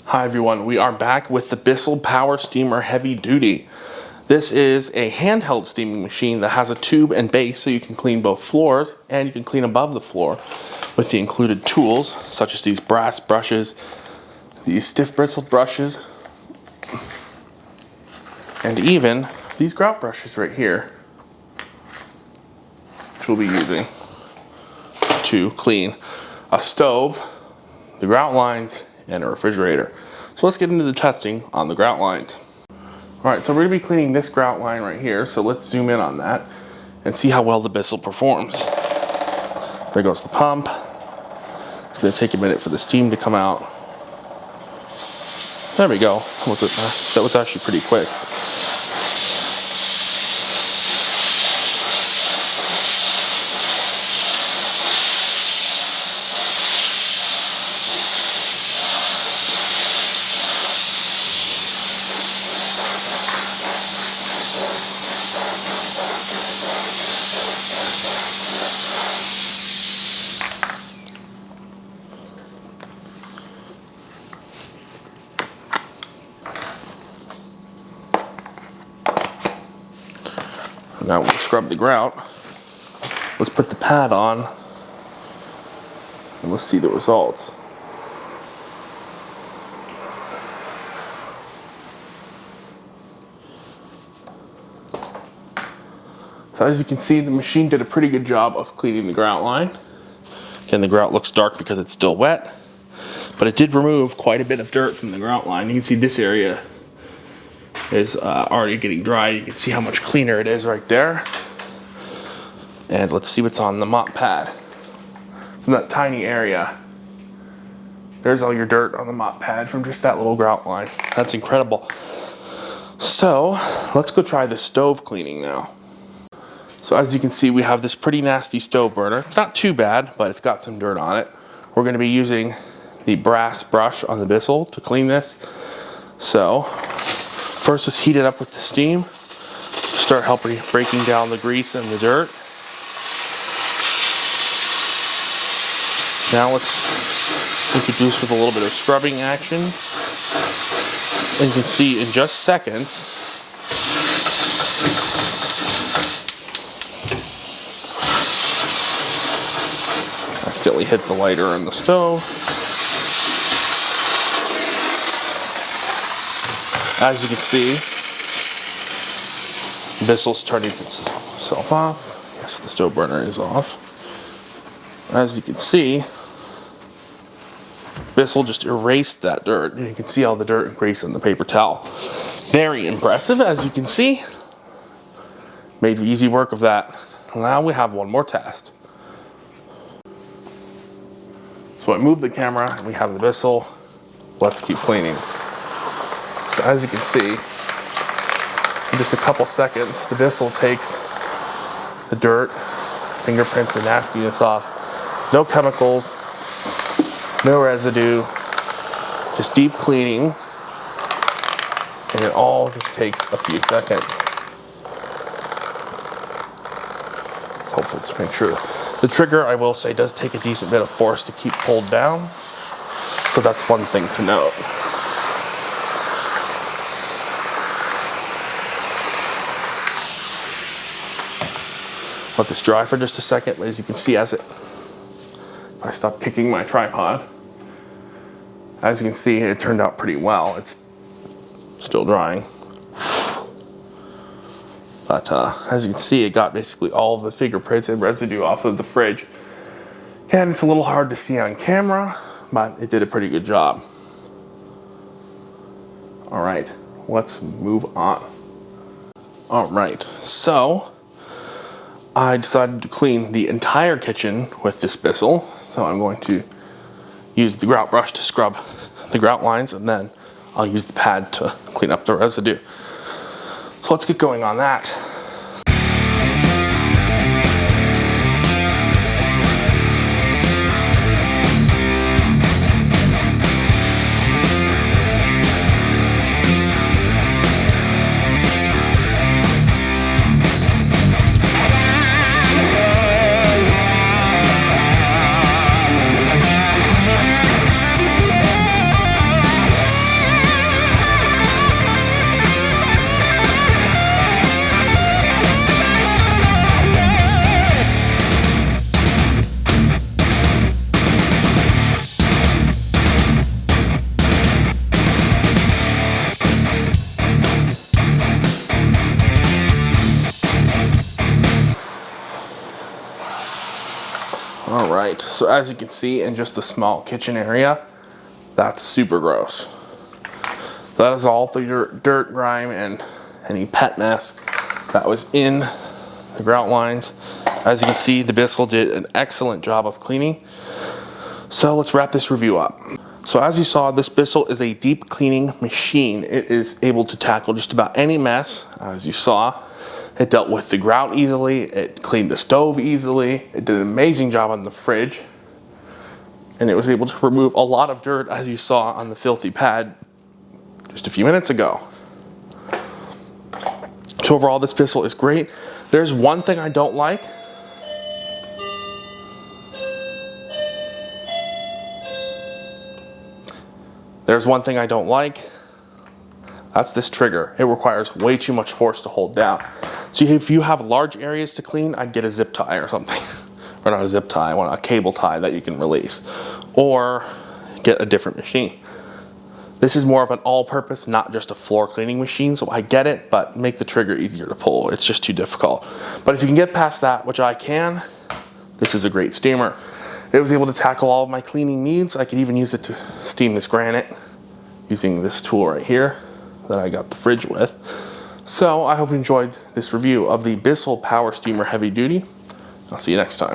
Hi everyone, we are back with the Bissell Power Steamer Heavy Duty. This is a handheld steaming machine that has a tube and base so you can clean both floors and you can clean above the floor with the included tools such as these brass brushes, these stiff bristled brushes, and even these grout brushes right here, which we'll be using to clean a stove, the grout lines, and a refrigerator. So let's get into the testing on the grout lines. Alright, so we're going to be cleaning this grout line right here, so let's zoom in on that and see how well the Bissell performs. There goes the pump. It's going to take a minute for the steam to come out. There we go. That was actually pretty quick. Now we'll scrub the grout. Let's put the pad on and let's see the results. So as you can see, the machine did a pretty good job of cleaning the grout line. Again, the grout looks dark because it's still wet, but it did remove quite a bit of dirt from the grout line. You can see this area is already getting dry. You can see how much cleaner it is right there. And let's see what's on the mop pad. From that tiny area, there's all your dirt on the mop pad from just that little grout line. That's incredible. So let's go try the stove cleaning now. So as you can see, we have this pretty nasty stove burner. It's not too bad, but it's got some dirt on it. We're going to be using the brass brush on the Bissell to clean this. So first, let's heat it up with the steam. Start breaking down the grease and the dirt. Now let's introduce with a little bit of scrubbing action. And you can see in just seconds, I accidentally hit the lighter on the stove. As you can see, Bissell's turning itself off. Yes, the stove burner is off. As you can see, Bissell just erased that dirt. You can see all the dirt and grease on the paper towel. Very impressive, as you can see. Made easy work of that. Now we have one more test. So I moved the camera, and we have the Bissell. Let's keep cleaning. So as you can see, in just a couple seconds, the Bissell takes the dirt, fingerprints, and nastiness off. No chemicals, no residue, just deep cleaning, and it all just takes a few seconds. Hopefully, to make sure. The trigger, I will say, does take a decent bit of force to keep pulled down, so that's one thing to note. Let this dry for just a second. As you can see, if I stop kicking my tripod, as you can see, it turned out pretty well. It's still drying. But as you can see, it got basically all of the fingerprints and residue off of the fridge. And it's a little hard to see on camera, but it did a pretty good job. All right, let's move on. All right, so I decided to clean the entire kitchen with this Bissell. So I'm going to use the grout brush to scrub the grout lines, and then I'll use the pad to clean up the residue. So let's get going on that. All right, so as you can see in just the small kitchen area, that's super gross. That is all the dirt, grime, and any pet mess that was in the grout lines. As you can see, the Bissell did an excellent job of cleaning. So let's wrap this review up. So as you saw, this Bissell is a deep cleaning machine. It is able to tackle just about any mess. As you saw, it dealt with the grout easily. It cleaned the stove easily. It did an amazing job on the fridge. And it was able to remove a lot of dirt, as you saw on the filthy pad just a few minutes ago. So overall, this Bissell is great. There's one thing I don't like. There's one thing I don't like. That's this trigger. It requires way too much force to hold down. So if you have large areas to clean, I'd get a zip tie or something. Or not a zip tie, I want a cable tie that you can release. Or get a different machine. This is more of an all-purpose, not just a floor cleaning machine, so I get it, but make the trigger easier to pull. It's just too difficult. But if you can get past that, which I can, this is a great steamer. It was able to tackle all of my cleaning needs. I could even use it to steam this granite using this tool right here that I got the fridge with. So I hope you enjoyed this review of the Bissell Power Steamer Heavy Duty. I'll see you next time.